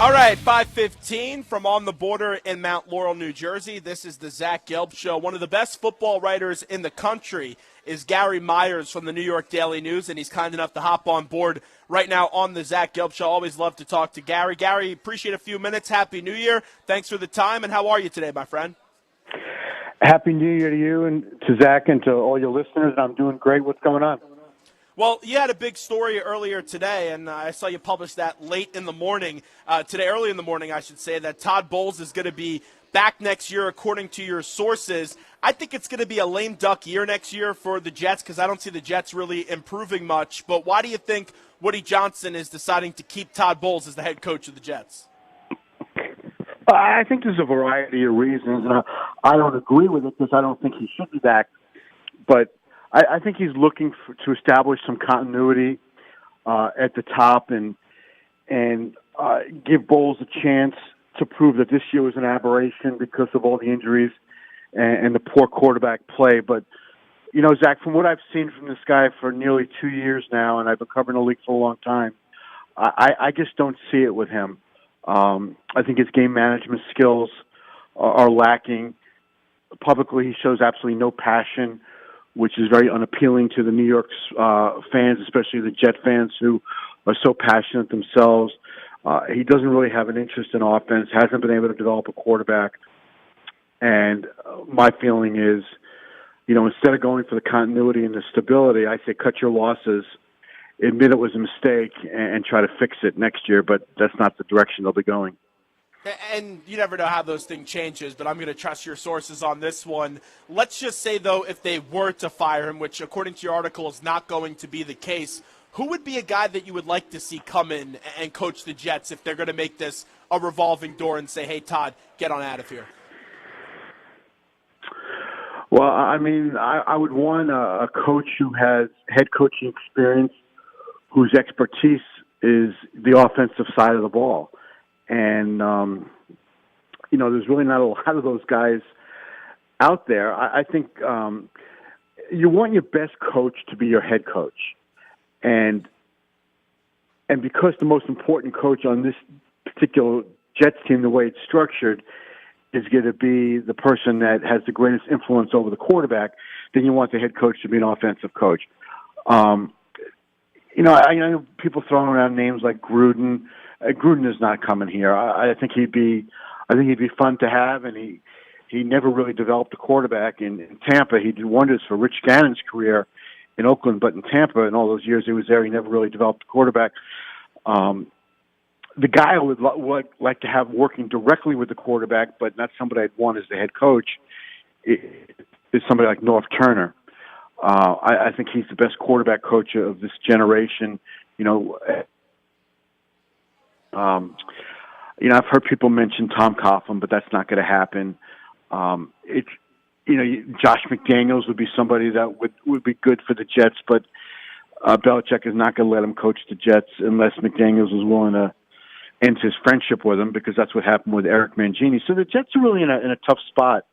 All right, 5:15 from On the Border in Mount Laurel, New Jersey. This is the Zach Gelb Show. One of the best football writers in the country is Gary Myers from the New York Daily News, and he's kind enough to hop on board right now on the Zach Gelb Show. Always love to talk to Gary. Gary, appreciate a few minutes. Happy New Year. Thanks for the time, and how are you today, my friend? Happy New Year to you and to Zach and to all your listeners. I'm doing great. What's going on? Well, you had a big story earlier today, and I saw you publish that late in the morning, early in the morning, I should say, that Todd Bowles is going to be back next year, according to your sources. I think it's going to be a lame duck year next year for the Jets because I don't see the Jets really improving much. But why do you think Woody Johnson is deciding to keep Todd Bowles as the head coach of the Jets? I think there's a variety of reasons, and I don't agree with it because I don't think he should be back. But I think he's looking to establish some continuity at the top and give Bowles a chance to prove that this year was an aberration because of all the injuries and the poor quarterback play. But, you know, Zach, from what I've seen from this guy for nearly 2 years now, and I've been covering the league for a long time, I just don't see it with him. I think his game management skills are lacking. Publicly, he shows absolutely no passion, which is very unappealing to the New York's fans, especially the Jet fans who are so passionate themselves. He doesn't really have an interest in offense, hasn't been able to develop a quarterback. And my feeling is, you know, instead of going for the continuity and the stability, I say cut your losses, admit it was a mistake, and try to fix it next year. But that's not the direction they'll be going. And you never know how those things changes, but I'm going to trust your sources on this one. Let's just say, though, if they were to fire him, which according to your article is not going to be the case, who would be a guy that you would like to see come in and coach the Jets if they're going to make this a revolving door and say, hey, Todd, get on out of here? Well, I mean, I would want a coach who has head coaching experience, whose expertise is the offensive side of the ball. And, you know, there's really not a lot of those guys out there. I think you want your best coach to be your head coach. And because the most important coach on this particular Jets team, the way it's structured, is going to be the person that has the greatest influence over the quarterback, then you want the head coach to be an offensive coach. You know, I know people throwing around names like Gruden. Gruden is not coming here. I think he'd be fun to have, and he never really developed a quarterback in Tampa. He did wonders for Rich Gannon's career in Oakland, but in Tampa, in all those years he was there, he never really developed a quarterback. The guy I would like to have working directly with the quarterback, but not somebody I'd want as the head coach, is somebody like Norv Turner. I think he's the best quarterback coach of this generation. You know, I've heard people mention Tom Coughlin, but that's not going to happen. Josh McDaniels would be somebody that would be good for the Jets, but Belichick is not going to let him coach the Jets unless McDaniels is willing to end his friendship with him, because that's what happened with Eric Mangini. So the Jets are really in a tough spot.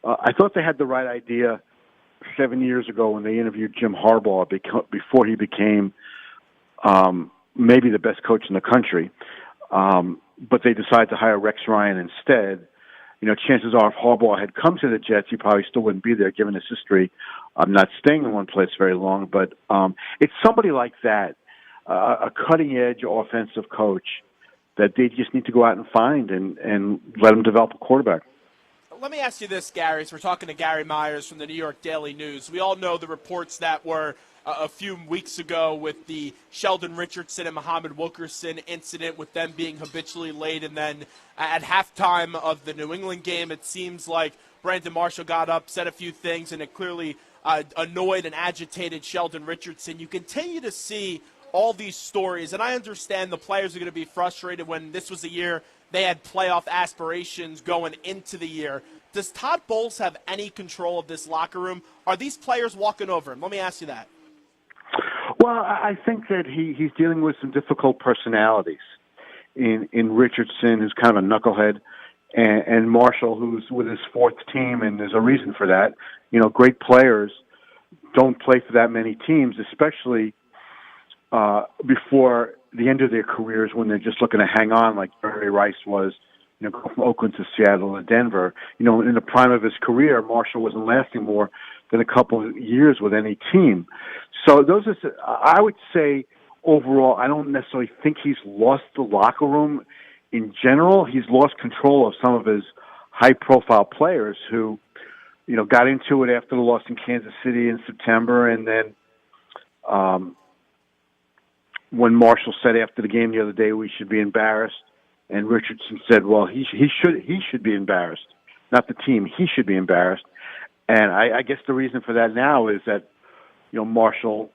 I thought they had the right idea 7 years ago when they interviewed Jim Harbaugh before he became maybe the best coach in the country. But they decided to hire Rex Ryan instead. You know, chances are if Harbaugh had come to the Jets, he probably still wouldn't be there given his history. Not staying in one place very long, but it's somebody like that, a cutting-edge offensive coach that they just need to go out and find and let him develop a quarterback. Let me ask you this, Gary. So we're talking to Gary Myers from the New York Daily News. We all know the reports that were a few weeks ago with the Sheldon Richardson and Muhammad Wilkerson incident, with them being habitually late. And then at halftime of the New England game, it seems like Brandon Marshall got up, said a few things, and it clearly annoyed and agitated Sheldon Richardson. You continue to see all these stories, and I understand the players are going to be frustrated when this was a year they had playoff aspirations going into the year. Does Todd Bowles have any control of this locker room? Are these players walking over him? Let me ask you that. Well, I think that he's dealing with some difficult personalities in Richardson, who's kind of a knucklehead, and Marshall, who's with his fourth team, and there's a reason for that. You know, great players don't play for that many teams, especially before the end of their careers when they're just looking to hang on, like Darrelle Revis was, go from Oakland to Seattle and Denver. In the prime of his career, Marshall wasn't lasting more than a couple of years with any team. So I would say, overall, I don't necessarily think he's lost the locker room. In general, he's lost control of some of his high-profile players who, got into it after the loss in Kansas City in September, and then when Marshall said after the game the other day we should be embarrassed, and Richardson said, well, he should be embarrassed, not the team. He should be embarrassed. And I guess the reason for that now is that, Marshall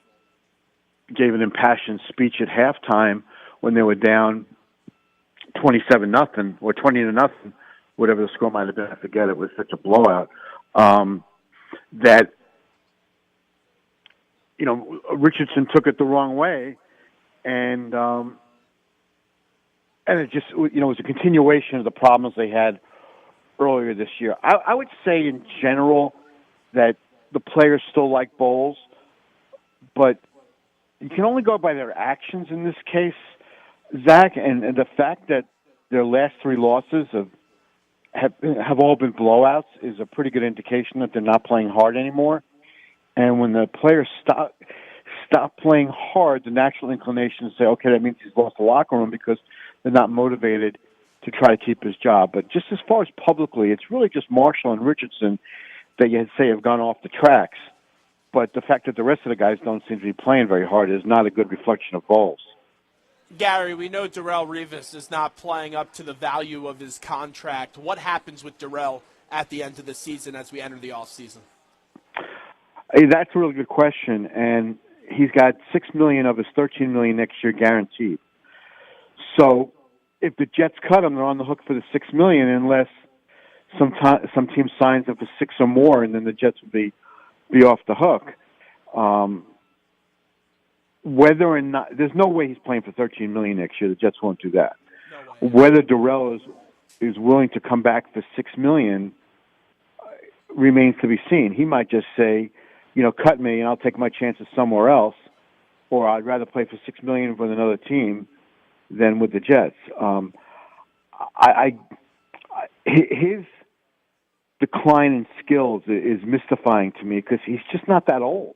gave an impassioned speech at halftime when they were down 27-0 or 20-0, whatever the score might have been. I forget. It was such a blowout that Richardson took it the wrong way, and it just was a continuation of the problems they had earlier this year. I would say in general that the players still like Bowles, but you can only go by their actions in this case, Zach, and the fact that their last three losses have all been blowouts is a pretty good indication that they're not playing hard anymore. And when the players stop playing hard, the natural inclination is to say, okay, that means he's lost the locker room because they're not motivated to try to keep his job. But just as far as publicly, it's really just Marshall and Richardson that you say have gone off the tracks. But the fact that the rest of the guys don't seem to be playing very hard is not a good reflection of Bowles. Gary, we know Darrelle Revis is not playing up to the value of his contract. What happens with Darrelle at the end of the season as we enter the offseason? Hey, that's a really good question, and he's got $6 million of his $13 million next year guaranteed. So if the Jets cut him, they're on the hook for the $6 million unless some team signs up for 6 or more, and then the Jets will be off the hook. Whether or not, there's no way he's playing for $13 million next year. The Jets won't do that. No way. Whether Darrelle is willing to come back for $6 million remains to be seen. He might just say, cut me and I'll take my chances somewhere else, or I'd rather play for $6 million with another team than with the Jets. His decline in skills is mystifying to me because he's just not that old.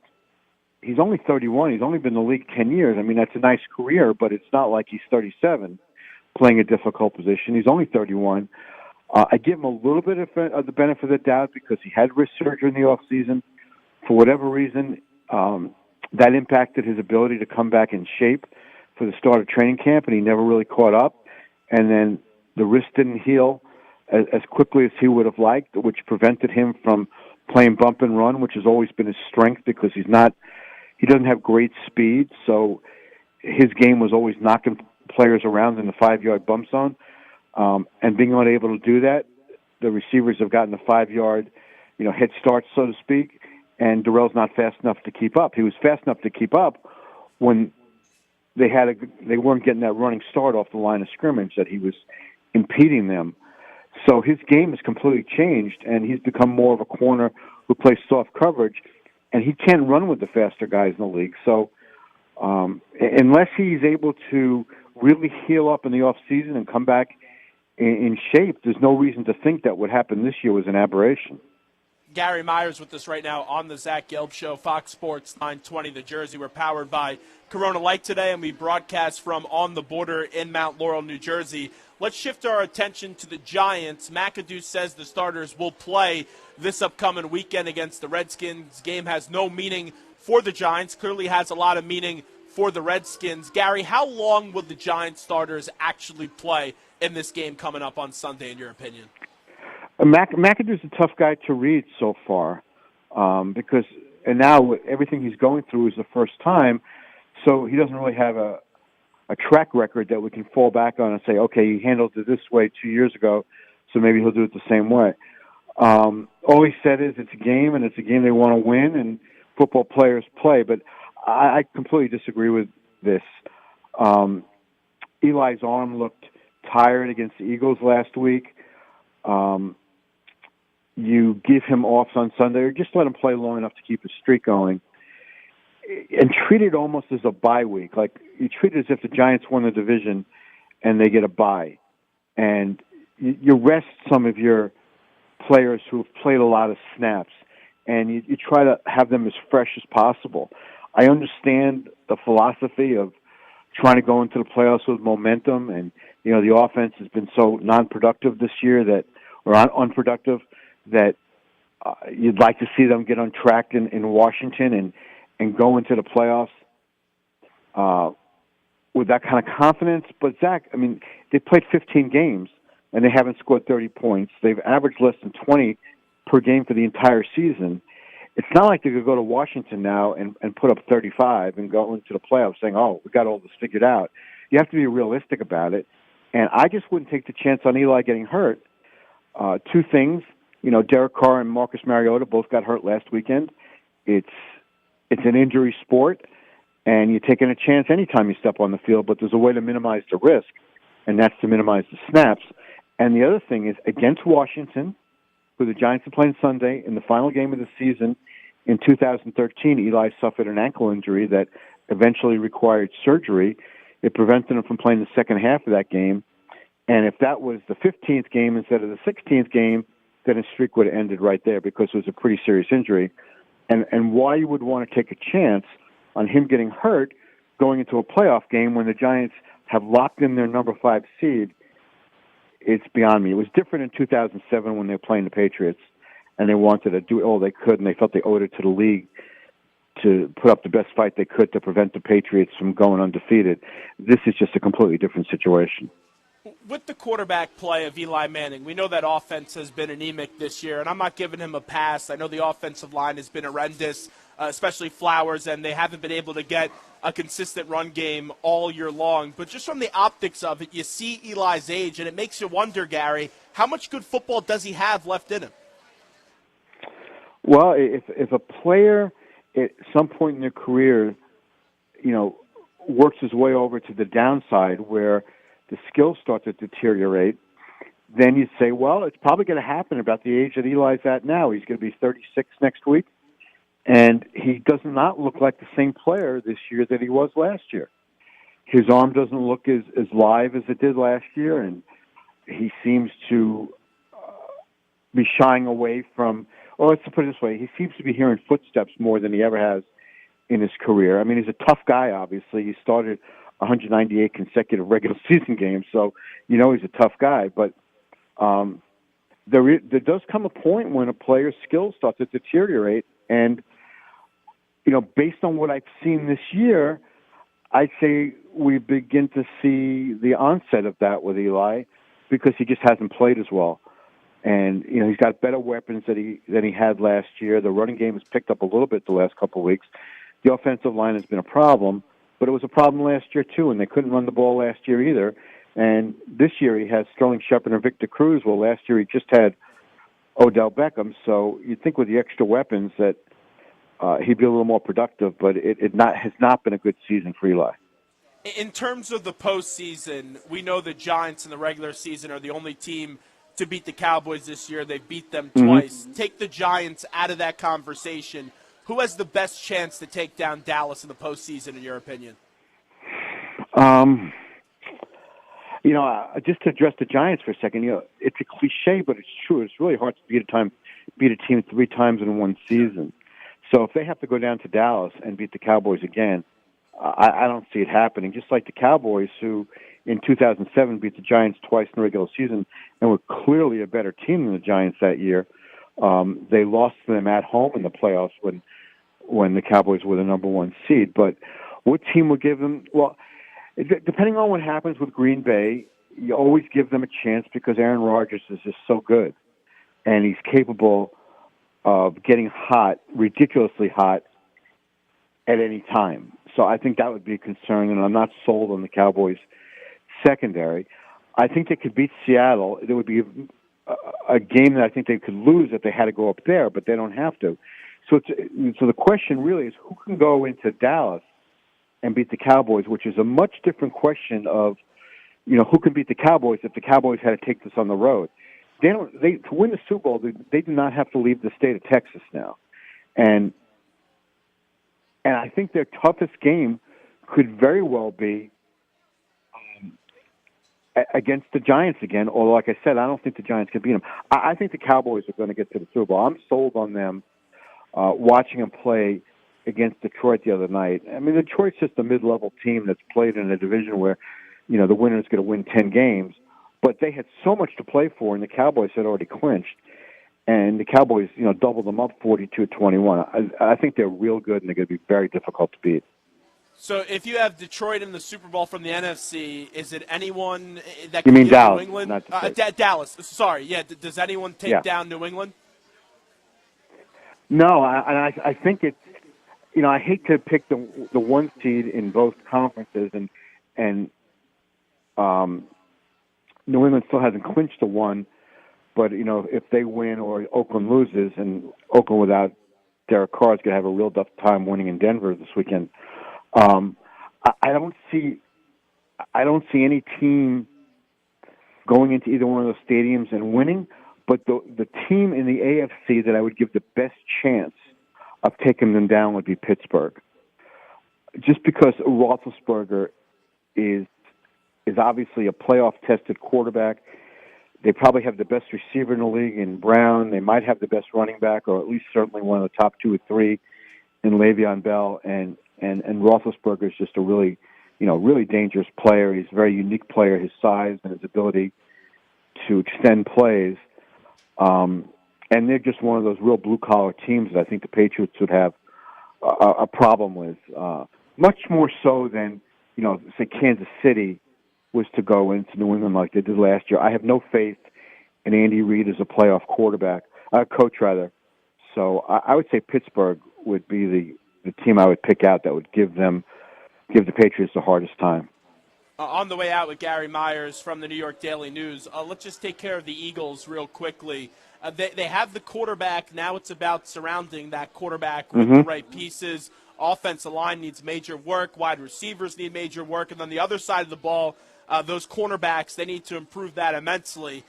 He's only 31. He's only been in the league 10 years. I mean, that's a nice career, but it's not like he's 37 playing a difficult position. He's only 31. I give him a little bit of the benefit of the doubt because he had wrist surgery in the offseason. For whatever reason, that impacted his ability to come back in shape for the start of training camp, and he never really caught up. And then the wrist didn't heal as quickly as he would have liked, which prevented him from playing bump and run, which has always been his strength because he doesn't have great speed. So his game was always knocking players around in the 5-yard bump zone. And being unable to do that, the receivers have gotten a 5-yard, head start, so to speak, and Darrelle's not fast enough to keep up. He was fast enough to keep up when they weren't getting that running start off the line of scrimmage, that he was impeding them. So his game has completely changed, and he's become more of a corner who plays soft coverage, and he can't run with the faster guys in the league. So unless he's able to really heal up in the offseason and come back in shape, there's no reason to think that what happened this year was an aberration. Gary Myers with us right now on the Zach Gelb Show, Fox Sports 920 The Jersey. We're powered by Corona Light today, and we broadcast from On the Border in Mount Laurel, New Jersey. Let's shift our attention to the Giants. McAdoo says the starters will play this upcoming weekend against the Redskins. Game has no meaning for the Giants, clearly has a lot of meaning for the Redskins. Gary, how long will the Giants starters actually play in this game coming up on Sunday, in your opinion? McAdoo's a tough guy to read so far because now everything he's going through is the first time, so he doesn't really have a track record that we can fall back on and say, okay, he handled it this way 2 years ago, so maybe he'll do it the same way. All he said is it's a game, and it's a game they want to win, and football players play, but I completely disagree with this. Eli's arm looked tired against the Eagles last week. You give him off on Sunday, or just let him play long enough to keep his streak going. and treat it almost as a bye week. Like you treat it as if the Giants won the division and they get a bye, and you rest some of your players who have played a lot of snaps, and you try to have them as fresh as possible. I understand the philosophy of trying to go into the playoffs with momentum, and the offense has been so non-productive this year or unproductive that you'd like to see them get on track in Washington and go into the playoffs with that kind of confidence. But Zach, I mean, they played 15 games and they haven't scored 30 points. They've averaged less than 20 per game for the entire season. It's not like they could go to Washington now and put up 35 and go into the playoffs saying, oh, we got all this figured out. You have to be realistic about it. And I just wouldn't take the chance on Eli getting hurt. Two things, Derek Carr and Marcus Mariota both got hurt last weekend. It's an injury sport, and you're taking a chance anytime you step on the field, but there's a way to minimize the risk, and that's to minimize the snaps. And the other thing is, against Washington, who the Giants are playing Sunday, in the final game of the season in 2013, Eli suffered an ankle injury that eventually required surgery. It prevented him from playing the second half of that game. And if that was the 15th game instead of the 16th game, then his streak would have ended right there because it was a pretty serious injury. And why you would want to take a chance on him getting hurt going into a playoff game when the Giants have locked in their number 5 seed, it's beyond me. It was different in 2007 when they were playing the Patriots, and they wanted to do all they could, and they felt they owed it to the league to put up the best fight they could to prevent the Patriots from going undefeated. This is just a completely different situation. With the quarterback play of Eli Manning, we know that offense has been anemic this year, and I'm not giving him a pass. I know the offensive line has been horrendous, especially Flowers, and they haven't been able to get a consistent run game all year long. But just from the optics of it, you see Eli's age, and it makes you wonder, Gary, how much good football does he have left in him? Well, if a player at some point in their career, works his way over to the downside where the skills start to deteriorate, then you say, well, it's probably going to happen about the age that Eli's at now. He's going to be 36 next week, and he does not look like the same player this year that he was last year. His arm doesn't look as live as it did last year, and he seems to be shying away from, or let's put it this way, he seems to be hearing footsteps more than he ever has in his career. I mean, he's a tough guy, obviously. He started 198 consecutive regular season games, so he's a tough guy. But there does come a point when a player's skills start to deteriorate, and based on what I've seen this year, I'd say we begin to see the onset of that with Eli because he just hasn't played as well. And he's got better weapons than he had last year. The running game has picked up a little bit the last couple of weeks. The offensive line has been a problem, but it was a problem last year too, and they couldn't run the ball last year either. And this year he has Sterling Shepard and Victor Cruz. Well, last year he just had Odell Beckham, so you'd think with the extra weapons that he'd be a little more productive, but it has not been a good season for Eli. In terms of the postseason, we know the Giants in the regular season are the only team to beat the Cowboys this year. They beat them twice. Take the Giants out of that conversation. Who has the best chance to take down Dallas in the postseason, in your opinion? Just to address the Giants for a second, it's a cliche, but it's true. It's really hard to beat a team 3 times in one season. So if they have to go down to Dallas and beat the Cowboys again, I don't see it happening. Just like the Cowboys, who in 2007 beat the Giants twice in the regular season and were clearly a better team than the Giants that year. They lost to them at home in the playoffs when the Cowboys were the number 1 seed. But what team would give them? Well, depending on what happens with Green Bay, you always give them a chance because Aaron Rodgers is just so good, and he's capable of getting hot, ridiculously hot, at any time. So I think that would be a concern, and I'm not sold on the Cowboys' secondary. I think they could beat Seattle. There would be a game that I think they could lose if they had to go up there, but they don't have to. So the question really is who can go into Dallas and beat the Cowboys, which is a much different question of, who can beat the Cowboys if the Cowboys had to take this on the road. To win the Super Bowl, they do not have to leave the state of Texas now. And And I think their toughest game could very well be against the Giants again. Although, like I said, I don't think the Giants can beat them. I think the Cowboys are going to get to the Super Bowl. I'm sold on them. Watching them play against Detroit the other night. I mean, Detroit's just a mid-level team that's played in a division where, the winner is going to win 10 games. But they had so much to play for, and the Cowboys had already clinched. And the Cowboys, doubled them up 42-21. I think they're real good, and they're going to be very difficult to beat. So if you have Detroit in the Super Bowl from the NFC, is it anyone that You can mean give Dallas, New England? not Detroit. Dallas. Sorry. Yeah. Does anyone take down New England? No, I think it's, I hate to pick the one seed in both conferences, and New England still hasn't clinched the one. But, if they win or Oakland loses, and Oakland without Derek Carr is going to have a real tough time winning in Denver this weekend. I don't see any team going into either one of those stadiums and winning. But the team in the AFC that I would give the best chance of taking them down would be Pittsburgh. Just because Roethlisberger is obviously a playoff-tested quarterback. They probably have the best receiver in the league in Brown. They might have the best running back, or at least certainly one of the top 2 or 3 in Le'Veon Bell. And Roethlisberger is just a really, really dangerous player. He's a very unique player, his size and his ability to extend plays. And they're just one of those real blue-collar teams that I think the Patriots would have a problem with, much more so than, say Kansas City was to go into New England like they did last year. I have no faith in Andy Reid as a playoff coach rather. So I would say Pittsburgh would be the team I would pick out that would give the Patriots the hardest time. On the way out with Gary Myers from the New York Daily News, let's just take care of the Eagles real quickly. They have the quarterback. Now it's about surrounding that quarterback with the right pieces. Offensive line needs major work. Wide receivers need major work. And then the other side of the ball, those cornerbacks, they need to improve that immensely.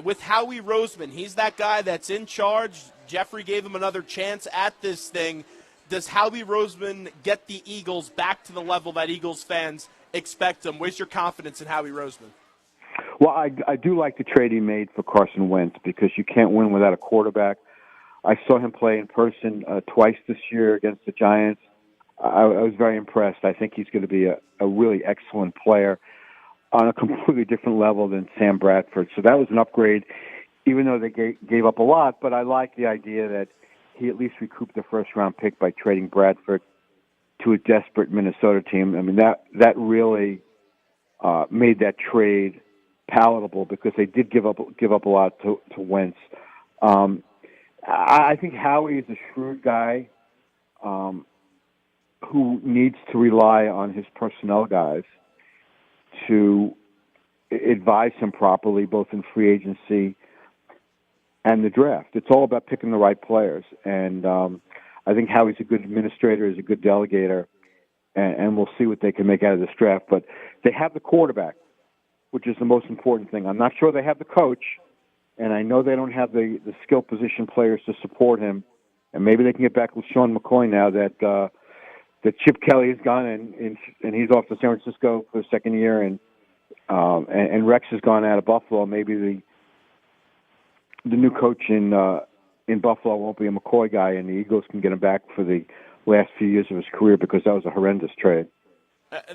With Howie Roseman, he's that guy that's in charge. Jeffrey gave him another chance at this thing. Does Howie Roseman get the Eagles back to the level that Eagles fans expect them? Where's your confidence in Howie Roseman? Well, I do like the trade he made for Carson Wentz because you can't win without a quarterback. I saw him play in person twice this year against the Giants. I was very impressed. I think he's going to be a really excellent player on a completely different level than Sam Bradford. So that was an upgrade, even though they gave up a lot. But I like the idea that he at least recouped the first-round pick by trading Bradford to a desperate Minnesota team. I mean, that really made that trade palatable because they did give up a lot to Wentz. I think Howie is a shrewd guy who needs to rely on his personnel guys to advise him properly, both in free agency and the draft. It's all about picking the right players. And I think Howie's a good administrator, is a good delegator, and we'll see what they can make out of this draft. But they have the quarterback, which is the most important thing. I'm not sure they have the coach, and I know they don't have the skill position players to support him. And maybe they can get back with Sean McCoy now that Chip Kelly is gone and he's off to San Francisco for the second year, and Rex has gone out of Buffalo. Maybe the new coach in Buffalo won't be a McCoy guy, and the Eagles can get him back for the last few years of his career because that was a horrendous trade.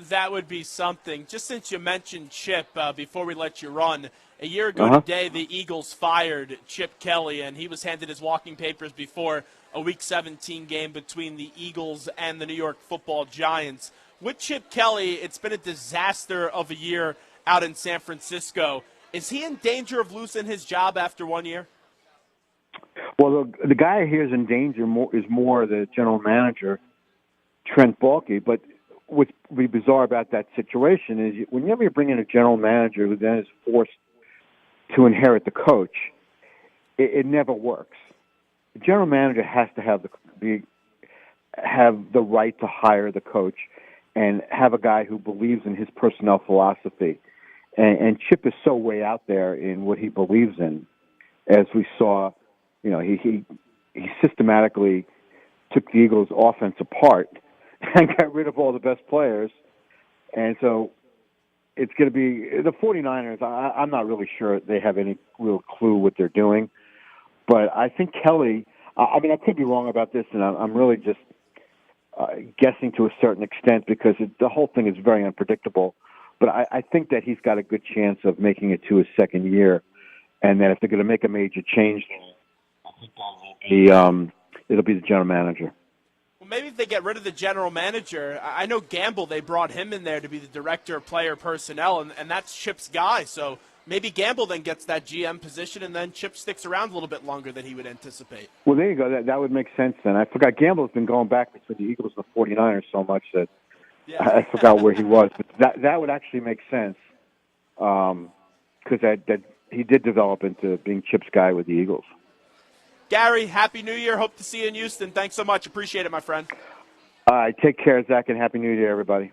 That would be something. Just since you mentioned Chip, before we let you run, a year ago today, the Eagles fired Chip Kelly, and he was handed his walking papers before a Week 17 game between the Eagles and the New York Football Giants. With Chip Kelly, it's been a disaster of a year out in San Francisco. Is he in danger of losing his job after 1 year? Well, the guy here is in danger is more the general manager, Trent Baalke. But what's really bizarre about that situation is whenever you bring in a general manager who then is forced to inherit the coach, it never works. The general manager has to have the right to hire the coach and have a guy who believes in his personnel philosophy. And Chip is so way out there in what he believes in, as we saw. He systematically took the Eagles' offense apart and got rid of all the best players. And so it's going to be the 49ers. I'm not really sure they have any real clue what they're doing. But I think Kelly, I mean, I could be wrong about this, and I'm really just guessing to a certain extent because the whole thing is very unpredictable. But I think that he's got a good chance of making it to his second year, and that if they're going to make a major change, I think it'll be the general manager. Well, maybe if they get rid of the general manager, I know Gamble, they brought him in there to be the director of player personnel, and that's Chip's guy. So maybe Gamble then gets that GM position, and then Chip sticks around a little bit longer than he would anticipate. Well, there you go. That would make sense then. I forgot Gamble's been going back between the Eagles and the 49ers so much that I forgot where he was. But that would actually make sense because that he did develop into being Chip's guy with the Eagles. Gary, Happy New Year. Hope to see you in Houston. Thanks so much. Appreciate it, my friend. All right. Take care, Zach, and Happy New Year, everybody.